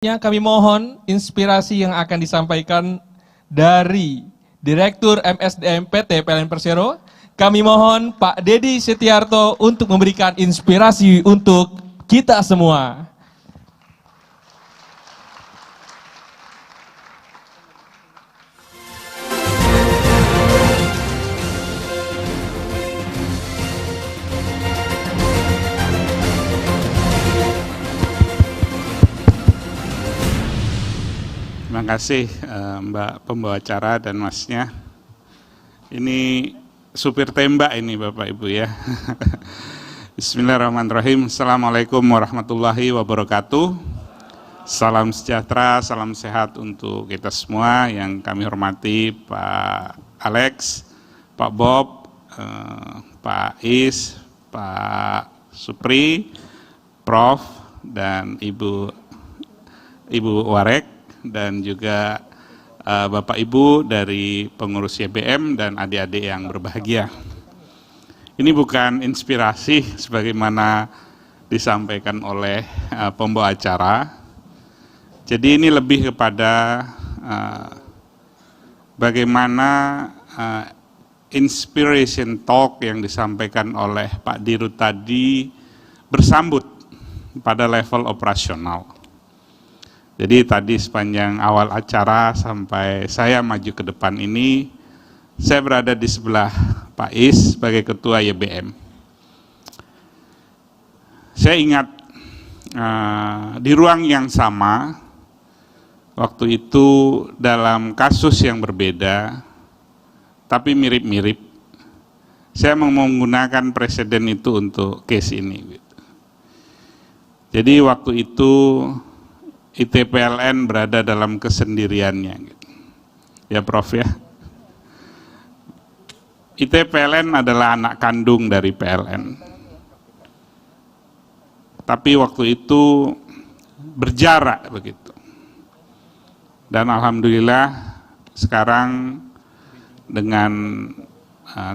Kami mohon inspirasi yang akan disampaikan dari Direktur MSDM PT PLN Persero. Kami mohon Pak Dedi Setiarto untuk memberikan inspirasi untuk kita semua. Terima kasih Mbak pembawa acara dan Masnya. Ini supir tembak ini Bapak Ibu ya. Bismillahirrahmanirrahim. Assalamualaikum warahmatullahi wabarakatuh. Salam sejahtera, salam sehat untuk kita semua yang kami hormati Pak Alex, Pak Bob, Pak Is, Pak Supri, Prof, dan Ibu Warek, dan juga Bapak Ibu dari pengurus YBM dan adik-adik yang berbahagia. Ini bukan inspirasi sebagaimana disampaikan oleh pembawa acara. Jadi ini lebih kepada bagaimana inspiration talk yang disampaikan oleh Pak Dirut tadi bersambut pada level operasional. Jadi tadi sepanjang awal acara sampai saya maju ke depan ini, saya berada di sebelah Pak Is sebagai Ketua YBM. Saya ingat di ruang yang sama, waktu itu dalam kasus yang berbeda, tapi mirip-mirip, saya menggunakan presiden itu untuk case ini. Jadi waktu itu ITPLN berada dalam kesendiriannya, gitu. Ya Prof ya. ITPLN adalah anak kandung dari PLN. Tapi waktu itu berjarak begitu. Dan alhamdulillah sekarang dengan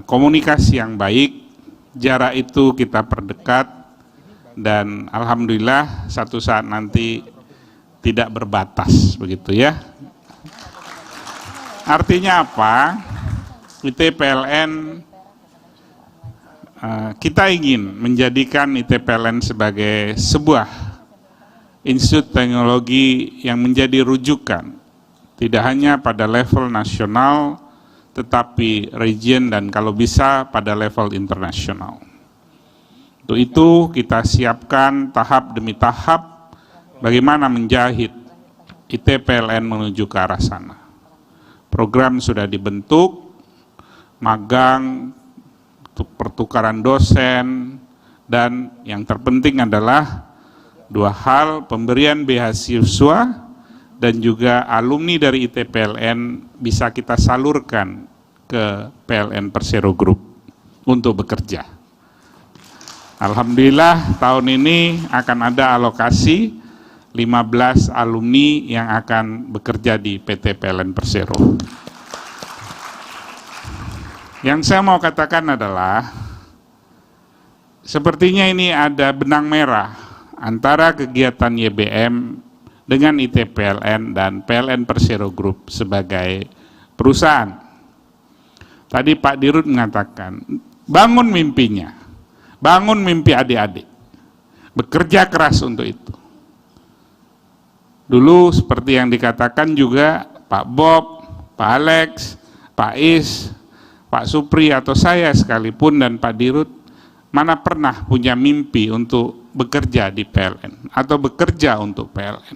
komunikasi yang baik, jarak itu kita perdekat dan alhamdulillah satu saat nanti tidak berbatas begitu ya. Artinya apa? ITPLN kita ingin menjadikan ITPLN sebagai sebuah institut teknologi yang menjadi rujukan tidak hanya pada level nasional tetapi region dan kalau bisa pada level internasional. Untuk itu kita siapkan tahap demi tahap bagaimana menjahit ITPLN menuju ke arah sana. Program sudah dibentuk, magang, pertukaran dosen, dan yang terpenting adalah dua hal, pemberian beasiswa dan juga alumni dari ITPLN bisa kita salurkan ke PLN Persero Group untuk bekerja. Alhamdulillah tahun ini akan ada alokasi 15 alumni yang akan bekerja di PT PLN Persero. Yang saya mau katakan adalah, sepertinya ini ada benang merah antara kegiatan YBM dengan ITPLN dan PLN Persero Group sebagai perusahaan. Tadi Pak Dirut mengatakan, bangun mimpinya, bangun mimpi adik-adik, bekerja keras untuk itu. Dulu seperti yang dikatakan juga Pak Bob, Pak Alex, Pak Is, Pak Supri atau saya sekalipun dan Pak Dirut, mana pernah punya mimpi untuk bekerja di PLN atau bekerja untuk PLN.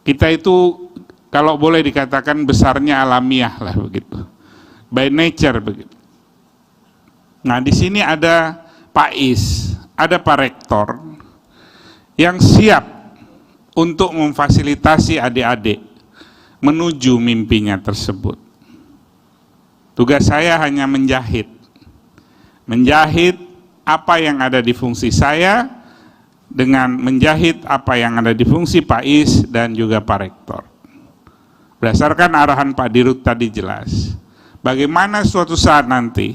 Kita itu kalau boleh dikatakan besarnya alamiah lah begitu, by nature begitu. Nah di sini ada Pak Is, ada Pak Rektor yang siap untuk memfasilitasi adik-adik menuju mimpinya tersebut. Tugas saya hanya menjahit apa yang ada di fungsi saya dengan menjahit apa yang ada di fungsi Pak Is dan juga Pak Rektor. Berdasarkan arahan Pak Dirut tadi jelas, bagaimana suatu saat nanti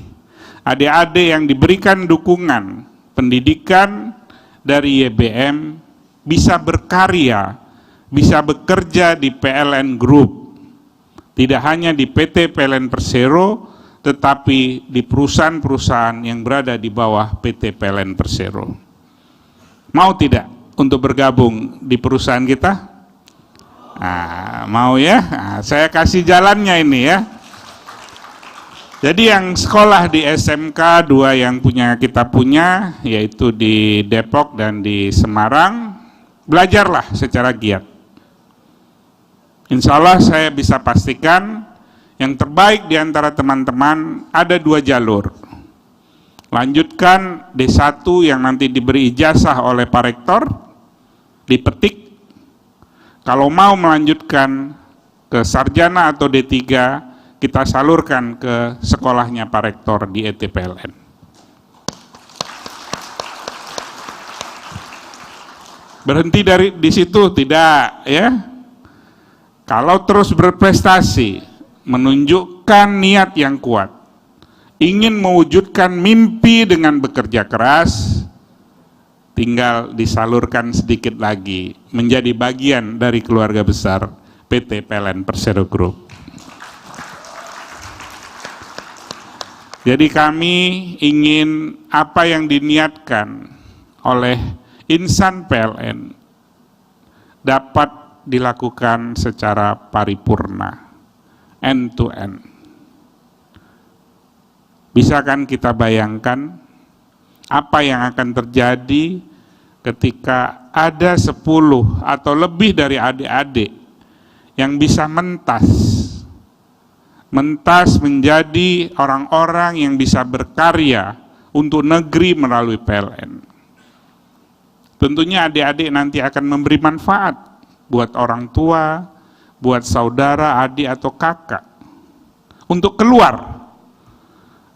adik-adik yang diberikan dukungan pendidikan dari YBM bisa berkarya, bisa bekerja di PLN Group. Tidak hanya di PT PLN Persero, tetapi di perusahaan-perusahaan yang berada di bawah PT PLN Persero. Mau tidak untuk bergabung di perusahaan kita? Nah, mau ya? Nah, saya kasih jalannya ini ya. Jadi yang sekolah di SMK 2 yang kita punya, yaitu di Depok dan di Semarang, belajarlah secara giat. Insya Allah saya bisa pastikan yang terbaik di antara teman-teman ada 2 jalur. Lanjutkan D1 yang nanti diberi ijazah oleh Pak Rektor, dipetik. Kalau mau melanjutkan ke sarjana atau D3, kita salurkan ke sekolahnya Pak Rektor di ETPLN. Berhenti di situ tidak ya. Kalau terus berprestasi, menunjukkan niat yang kuat, ingin mewujudkan mimpi dengan bekerja keras, tinggal disalurkan sedikit lagi menjadi bagian dari keluarga besar PT PLN Persero Group. Jadi kami ingin apa yang diniatkan oleh insan PLN dapat dilakukan secara paripurna, end to end. Bisa kan kita bayangkan apa yang akan terjadi ketika ada 10 atau lebih dari adik-adik yang bisa mentas menjadi orang-orang yang bisa berkarya untuk negeri melalui PLN. Tentunya adik-adik nanti akan memberi manfaat buat orang tua, buat saudara, adik atau kakak, untuk keluar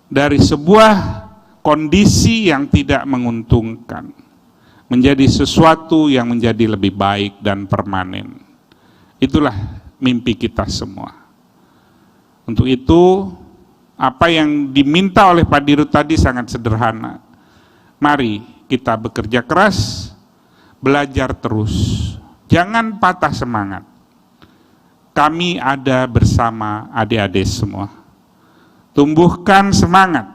dari sebuah kondisi yang tidak menguntungkan, menjadi sesuatu yang menjadi lebih baik dan permanen. Itulah mimpi kita semua. Untuk itu, apa yang diminta oleh Pak Dirut tadi sangat sederhana. Mari kita bekerja keras, belajar terus. Jangan patah semangat. Kami ada bersama adik-adik semua. Tumbuhkan semangat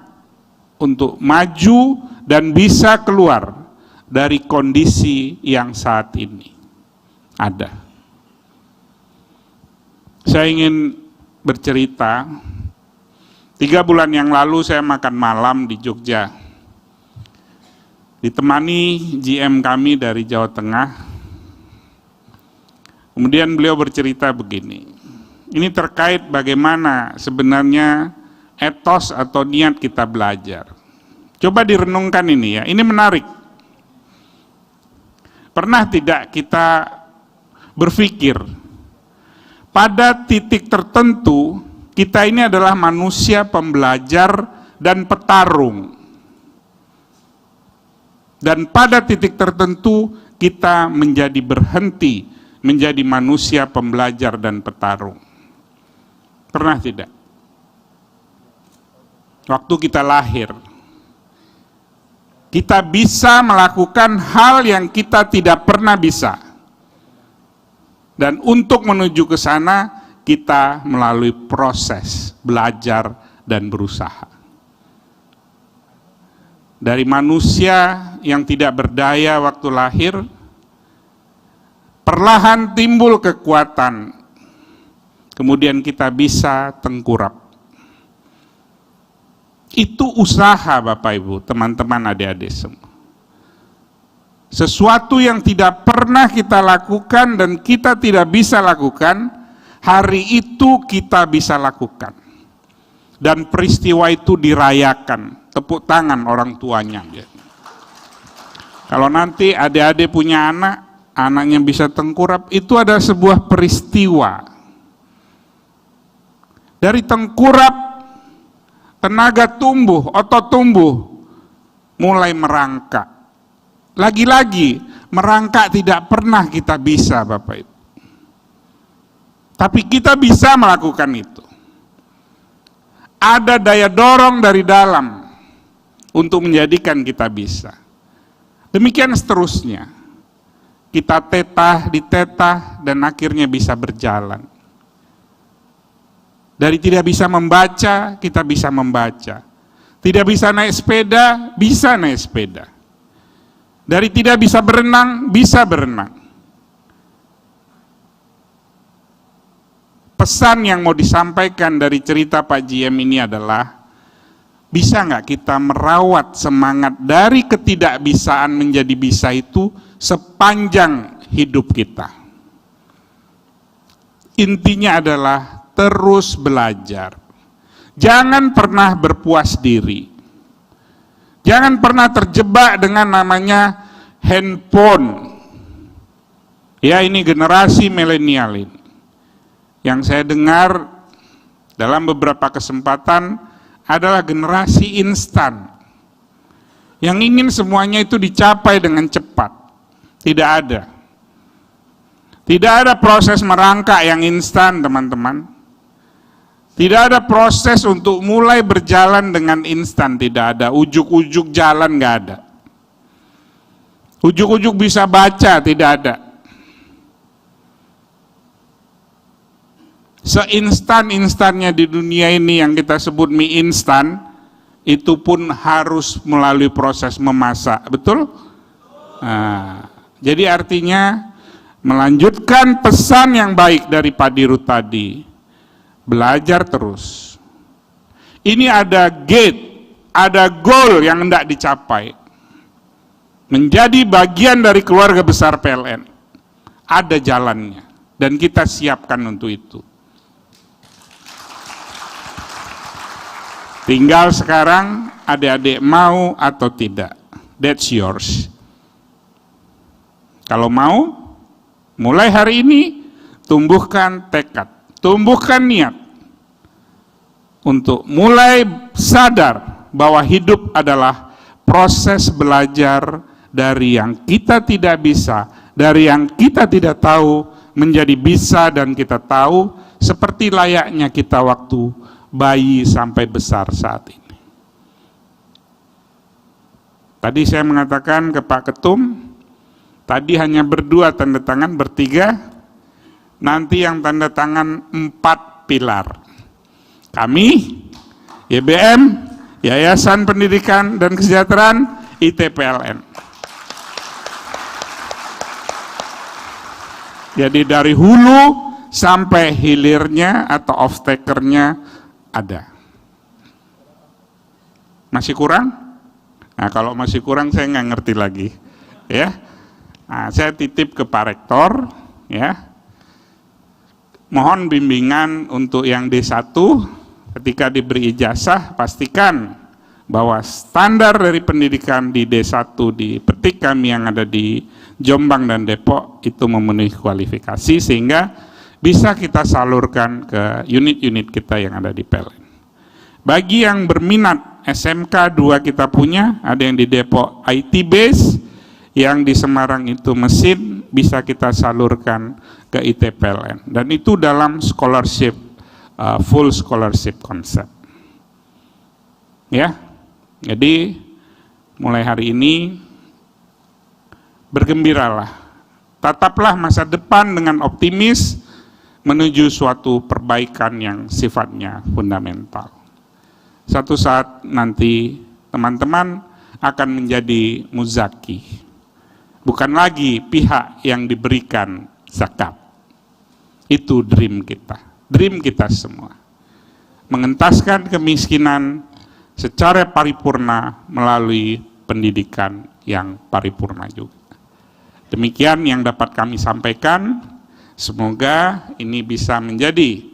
untuk maju dan bisa keluar dari kondisi yang saat ini ada. Saya ingin bercerita, 3 bulan yang lalu saya makan malam di Jogja, ditemani GM kami dari Jawa Tengah. Kemudian beliau bercerita begini, ini terkait bagaimana sebenarnya etos atau niat kita belajar. Coba direnungkan ini ya, ini menarik. Pernah tidak kita berpikir, pada titik tertentu, kita ini adalah manusia pembelajar dan petarung. Dan pada titik tertentu, kita menjadi berhenti, menjadi manusia pembelajar dan petarung. Pernah tidak? Waktu kita lahir, kita bisa melakukan hal yang kita tidak pernah bisa. Dan untuk menuju ke sana, kita melalui proses belajar dan berusaha. Dari manusia yang tidak berdaya waktu lahir, perlahan timbul kekuatan, kemudian kita bisa tengkurap. Itu usaha Bapak Ibu, teman-teman adik-adik semua. Sesuatu yang tidak pernah kita lakukan dan kita tidak bisa lakukan, hari itu kita bisa lakukan. Dan peristiwa itu dirayakan, tepuk tangan orang tuanya. Kalau nanti adik-adik punya anak, anaknya bisa tengkurap, itu ada sebuah peristiwa. Dari tengkurap, tenaga tumbuh, otot tumbuh, mulai merangkak. Lagi-lagi, merangkak tidak pernah kita bisa, Bapak Ibu. Tapi kita bisa melakukan itu. Ada daya dorong dari dalam untuk menjadikan kita bisa. Demikian seterusnya. kita ditetah, dan akhirnya bisa berjalan. Dari tidak bisa membaca, kita bisa membaca. Tidak bisa naik sepeda, bisa naik sepeda. Dari tidak bisa berenang, bisa berenang. Pesan yang mau disampaikan dari cerita Pak JM ini adalah, bisa nggak kita merawat semangat dari ketidakbisaan menjadi bisa itu sepanjang hidup kita. Intinya adalah terus belajar. Jangan pernah berpuas diri. Jangan pernah terjebak dengan namanya handphone. Ya, ini generasi milenial ini. Yang saya dengar dalam beberapa kesempatan adalah generasi instan. Yang ingin semuanya itu dicapai dengan cepat. Tidak ada. Tidak ada proses merangkak yang instan, teman-teman. Tidak ada proses untuk mulai berjalan dengan instan, tidak ada. Ujuk-ujuk jalan nggak ada. Ujuk-ujuk bisa baca, tidak ada. Seinstan-instannya di dunia ini yang kita sebut mie instan, itu pun harus melalui proses memasak, betul? Nah, jadi artinya melanjutkan pesan yang baik dari Pak Dirut tadi, belajar terus. Ini ada gate, ada goal yang hendak dicapai. Menjadi bagian dari keluarga besar PLN. Ada jalannya, dan kita siapkan untuk itu. Tinggal sekarang adik-adik mau atau tidak. That's yours. Kalau mau, mulai hari ini tumbuhkan tekad, tumbuhkan niat untuk mulai sadar bahwa hidup adalah proses belajar dari yang kita tidak bisa, dari yang kita tidak tahu menjadi bisa dan kita tahu, seperti layaknya kita waktu bayi sampai besar saat ini. Tadi saya mengatakan ke Pak Ketum, tadi hanya berdua tanda tangan, bertiga, nanti yang tanda tangan 4 pilar. Kami, YBM, Yayasan Pendidikan dan Kesejahteraan, ITPLN. Jadi dari hulu sampai hilirnya atau off-takernya ada. Masih kurang? Nah, kalau masih kurang saya nggak ngerti lagi. Ya, nah, saya titip ke Pak Rektor, ya. Mohon bimbingan untuk yang D1, ketika diberi ijazah, pastikan bahwa standar dari pendidikan di D1 di petik kami yang ada di Jombang dan Depok itu memenuhi kualifikasi sehingga bisa kita salurkan ke unit-unit kita yang ada di PLN. Bagi yang berminat SMK 2 kita punya, ada yang di Depok IT base, yang di Semarang itu mesin, bisa kita salurkan ke IT PLN. Dan itu dalam scholarship, full scholarship konsep. Ya, jadi mulai hari ini bergembiralah, tataplah masa depan dengan optimis, menuju suatu perbaikan yang sifatnya fundamental. Satu saat nanti teman-teman akan menjadi muzaki. Bukan lagi pihak yang diberikan zakat. Itu dream kita semua. Mengentaskan kemiskinan secara paripurna melalui pendidikan yang paripurna juga. Demikian yang dapat kami sampaikan. Semoga ini bisa menjadi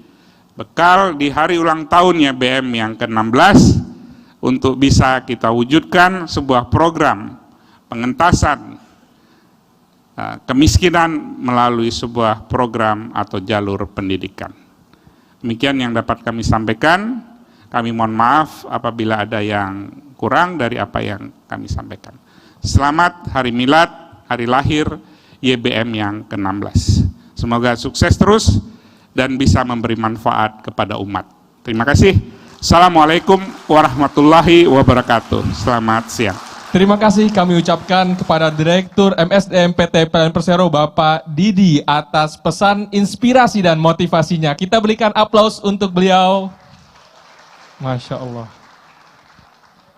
bekal di hari ulang tahunnya BM yang ke-16 untuk bisa kita wujudkan sebuah program pengentasan kemiskinan melalui sebuah program atau jalur pendidikan. Demikian yang dapat kami sampaikan. Kami mohon maaf apabila ada yang kurang dari apa yang kami sampaikan. Selamat Hari Milad, Hari Lahir YBM yang ke-16. Semoga sukses terus dan bisa memberi manfaat kepada umat. Terima kasih. Assalamualaikum warahmatullahi wabarakatuh. Selamat siang. Terima kasih kami ucapkan kepada Direktur MSDM PT PLN Persero Bapak Didi atas pesan inspirasi dan motivasinya. Kita berikan aplaus untuk beliau. Masya Allah.